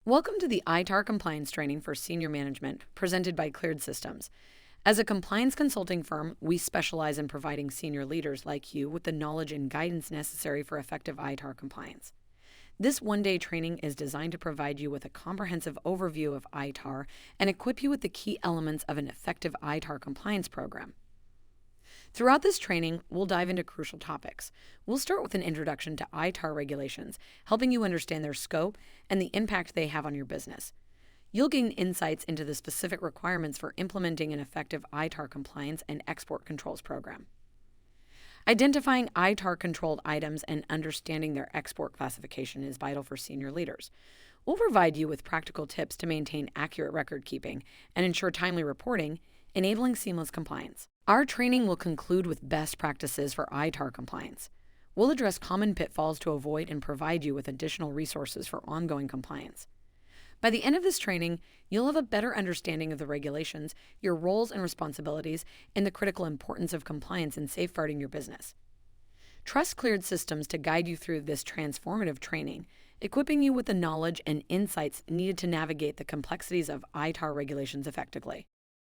Welcome to the ITAR Compliance Training for Senior Management, presented by Cleared Systems. As a compliance consulting firm, we specialize in providing senior leaders like you with the knowledge and guidance necessary for effective ITAR compliance. This one-day training is designed to provide you with a comprehensive overview of ITAR and equip you with the key elements of an effective ITAR compliance program. Throughout this training, we'll dive into crucial topics. We'll start with an introduction to ITAR regulations, helping you understand their scope and the impact they have on your business. You'll gain insights into the specific requirements for implementing an effective ITAR compliance and export controls program. Identifying ITAR-controlled items and understanding their export classification is vital for senior leaders. We'll provide you with practical tips to maintain accurate record keeping and ensure timely reporting, enabling seamless compliance. Our training will conclude with best practices for ITAR compliance. We'll address common pitfalls to avoid and provide you with additional resources for ongoing compliance. By the end of this training, you'll have a better understanding of the regulations, your roles and responsibilities, and the critical importance of compliance in safeguarding your business. Trust Cleared Systems to guide you through this transformative training, equipping you with the knowledge and insights needed to navigate the complexities of ITAR regulations effectively.